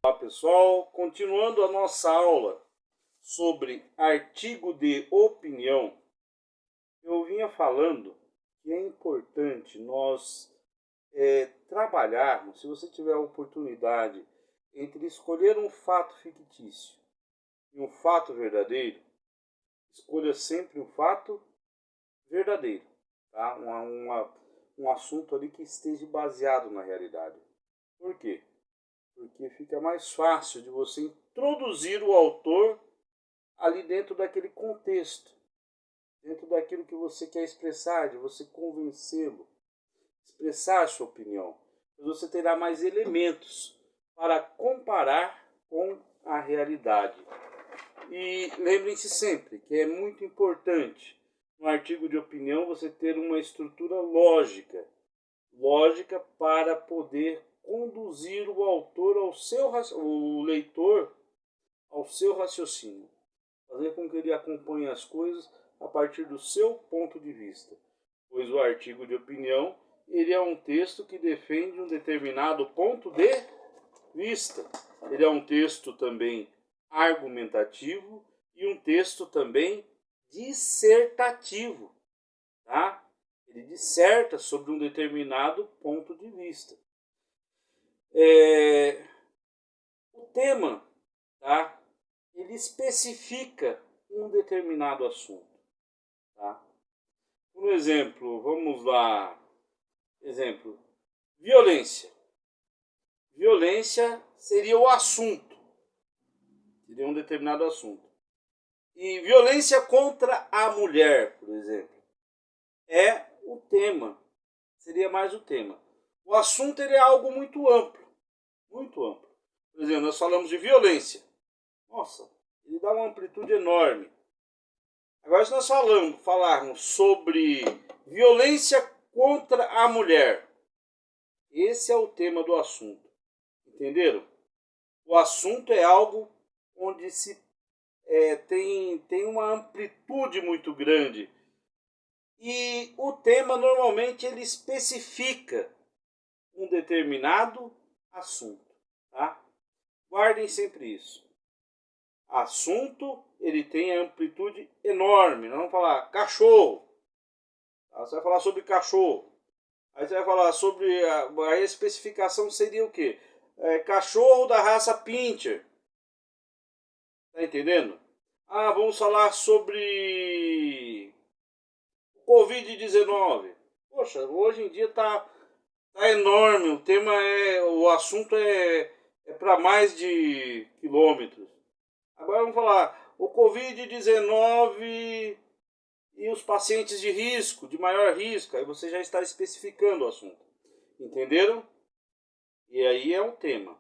Olá pessoal, continuando a nossa aula sobre artigo de opinião, eu vinha falando que é importante nós trabalharmos, se você tiver a oportunidade, entre escolher um fato fictício e um fato verdadeiro, escolha sempre um fato verdadeiro, tá? Um assunto ali que esteja baseado na realidade. Por quê? Porque fica mais fácil de você introduzir o autor ali dentro daquele contexto, dentro daquilo que você quer expressar, de você convencê-lo, expressar a sua opinião. Você terá mais elementos para comparar com a realidade. E lembrem-se sempre que é muito importante no artigo de opinião você ter uma estrutura lógica, para poder conduzir o autor o leitor ao seu raciocínio, fazer com que ele acompanhe as coisas a partir do seu ponto de vista, pois o artigo de opinião ele é um texto que defende um determinado ponto de vista. Ele é um texto também argumentativo e um texto também dissertativo, tá? Ele disserta sobre um determinado ponto de vista. O tema, tá? Ele especifica um determinado assunto, tá? Por exemplo, vamos lá, exemplo, violência. Violência seria o assunto, seria um determinado assunto. E violência contra a mulher, por exemplo, é o tema, seria mais o tema. O assunto ele é algo muito amplo, muito amplo. Por exemplo, nós falamos de violência. Nossa, ele dá uma amplitude enorme. Agora, se nós falarmos sobre violência contra a mulher, esse é o tema do assunto. Entenderam? O assunto é algo onde tem uma amplitude muito grande. E o tema, normalmente, ele especifica um determinado assunto. Tá? Guardem sempre isso. Assunto, ele tem amplitude enorme. Nós vamos falar cachorro. Tá? Você vai falar sobre cachorro. Aí você vai falar sobre a especificação seria o quê? Cachorro da raça Pinscher. Tá entendendo? Vamos falar sobre Covid-19. Poxa, hoje em dia tá enorme. O assunto é para mais de quilômetros. Agora vamos falar o Covid-19 e os pacientes de risco, de maior risco. Aí você já está especificando o assunto. Entenderam? E aí é um tema.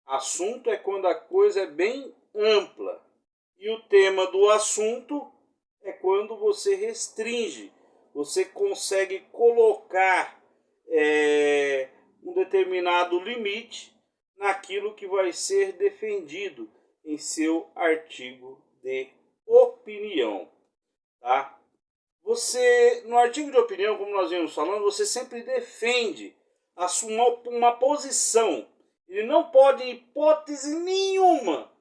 Assunto é quando a coisa é bem ampla. E o tema do assunto é quando você restringe. Você consegue colocar um determinado limite naquilo que vai ser defendido em seu artigo de opinião. Tá? No artigo de opinião, como nós vimos falando, você sempre defende uma posição. Ele não pode, em hipótese nenhuma,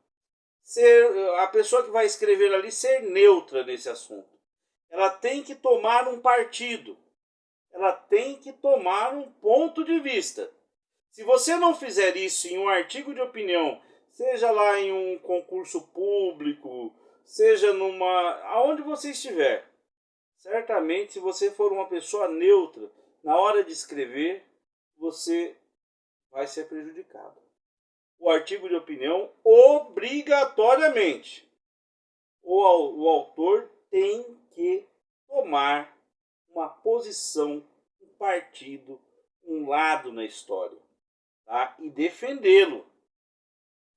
a pessoa que vai escrever ali ser neutra nesse assunto. Ela tem que tomar um partido. Ela tem que tomar um ponto de vista. Se você não fizer isso em um artigo de opinião, seja lá em um concurso público, seja aonde você estiver, certamente, se você for uma pessoa neutra, na hora de escrever, você vai ser prejudicado. O artigo de opinião, obrigatoriamente, o autor tem que tomar uma posição, um partido, um lado na história, tá? E defendê-lo.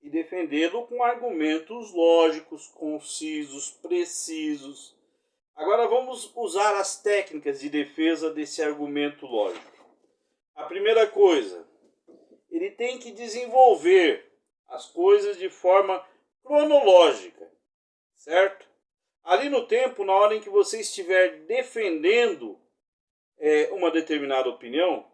E defendê-lo com argumentos lógicos, concisos, precisos. Agora vamos usar as técnicas de defesa desse argumento lógico. A primeira coisa, ele tem que desenvolver as coisas de forma cronológica, certo? Ali no tempo, na hora em que você estiver defendendo uma determinada opinião,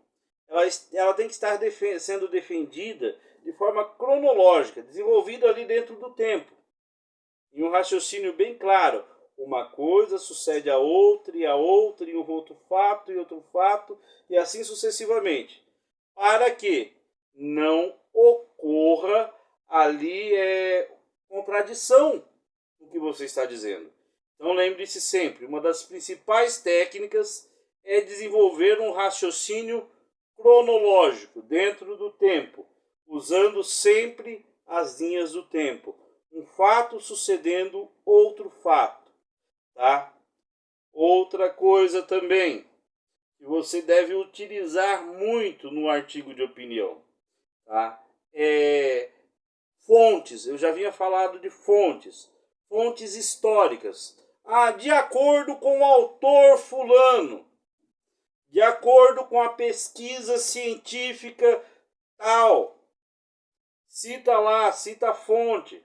ela tem que estar sendo defendida de forma cronológica, desenvolvido ali dentro do tempo, em um raciocínio bem claro. Uma coisa sucede a outra, e um outro fato, e outro fato, e assim sucessivamente. Para que não ocorra ali contradição no que você está dizendo. Então lembre-se sempre, uma das principais técnicas é desenvolver um raciocínio cronológico dentro do tempo, usando sempre as linhas do tempo. Um fato sucedendo outro fato. Tá? Outra coisa também que você deve utilizar muito no artigo de opinião, tá? Fontes. Eu já havia falado de fontes históricas. De acordo com o autor fulano, de acordo com a pesquisa científica tal, cita lá, cita a fonte.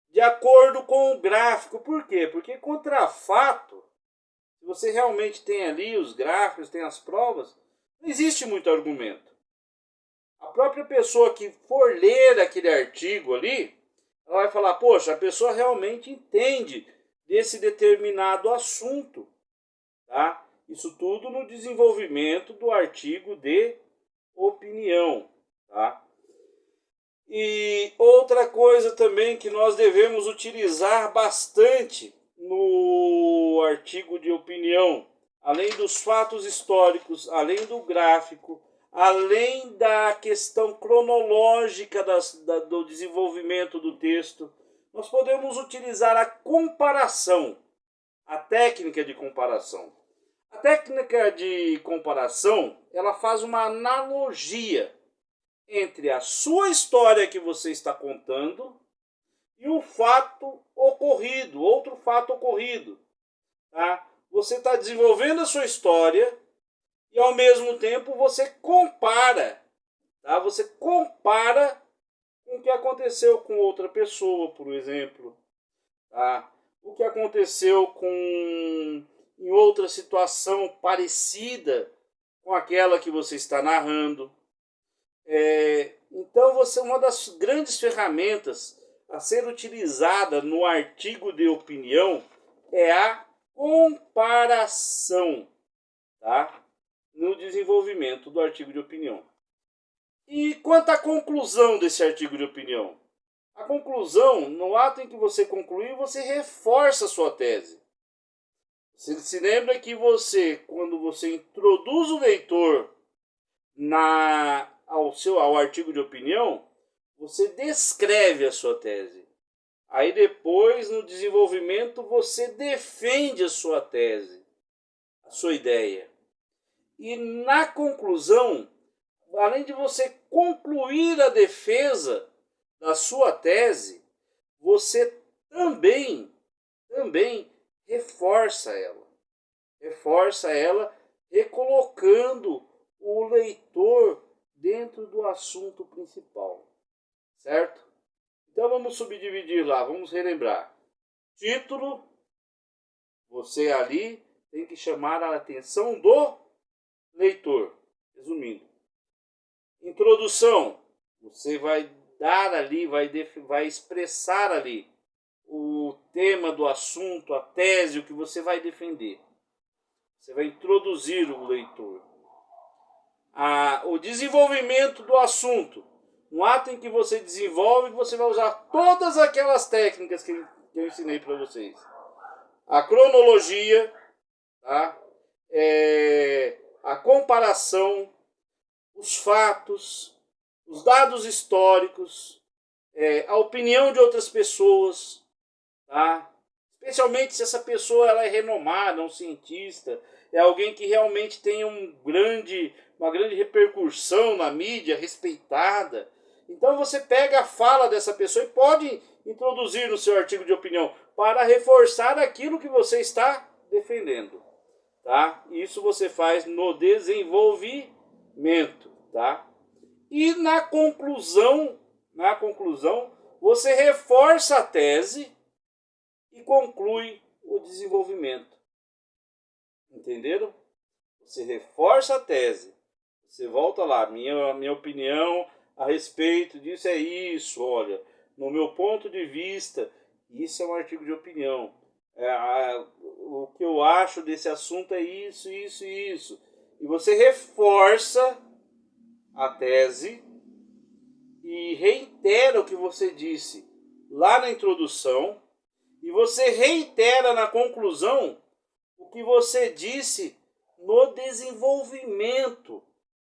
De acordo com o gráfico. Por quê? Porque contra fato, se você realmente tem ali os gráficos, tem as provas, não existe muito argumento. A própria pessoa que for ler aquele artigo ali, ela vai falar, poxa, a pessoa realmente entende desse determinado assunto. Tá? Isso tudo no desenvolvimento do artigo de opinião. Tá? E outra coisa também que nós devemos utilizar bastante no artigo de opinião, além dos fatos históricos, além do gráfico, além da questão cronológica do desenvolvimento do texto, nós podemos utilizar a comparação, a técnica de comparação. A técnica de comparação, ela faz uma analogia entre a sua história que você está contando e o fato ocorrido, outro fato ocorrido. Tá? Você está desenvolvendo a sua história e ao mesmo tempo você compara. Tá? Você compara com o que aconteceu com outra pessoa, por exemplo. Tá? O que aconteceu em outra situação parecida com aquela que você está narrando. Então, uma das grandes ferramentas a ser utilizada no artigo de opinião é a comparação, tá? No desenvolvimento do artigo de opinião. E quanto à conclusão desse artigo de opinião? A conclusão, no ato em que você concluir, você reforça a sua tese. Você se lembra que quando você introduz o leitor ao artigo de opinião, você descreve a sua tese. Aí depois, no desenvolvimento, você defende a sua tese, a sua ideia. E na conclusão, além de você concluir a defesa da sua tese, você também reforça ela. Reforça ela recolocando o leitor dentro do assunto principal, certo? Então vamos subdividir lá, vamos relembrar. Título, você ali tem que chamar a atenção do leitor, resumindo. Introdução, você vai dar ali, vai expressar ali o tema do assunto, a tese, o que você vai defender. Você vai introduzir o leitor. O desenvolvimento do assunto. No ato em que você desenvolve, você vai usar todas aquelas técnicas que eu ensinei para vocês. A cronologia, tá? A comparação, os fatos, os dados históricos, a opinião de outras pessoas, tá? Especialmente se essa pessoa ela é renomada, um cientista, é alguém que realmente tem uma grande repercussão na mídia, respeitada. Então você pega a fala dessa pessoa e pode introduzir no seu artigo de opinião para reforçar aquilo que você está defendendo. Tá? Isso você faz no desenvolvimento. Tá? E na conclusão, você reforça a tese e conclui o desenvolvimento. Entenderam? Você reforça a tese, Você volta lá, minha opinião a respeito disso é isso, olha, no meu ponto de vista, isso é um artigo de opinião. O que eu acho desse assunto é isso, isso e isso. E você reforça a tese e reitera o que você disse lá na introdução, e você reitera na conclusão o que você disse no desenvolvimento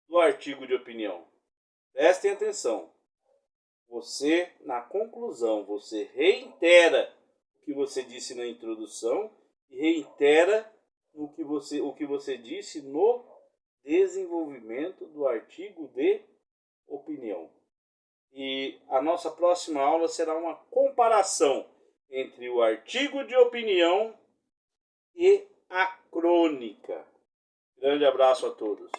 do artigo de opinião. Prestem atenção. Você, na conclusão, você reitera o que você disse na introdução e reitera o que você disse no desenvolvimento do artigo de opinião. E a nossa próxima aula será uma comparação entre o artigo de opinião e a crônica. Grande abraço a todos.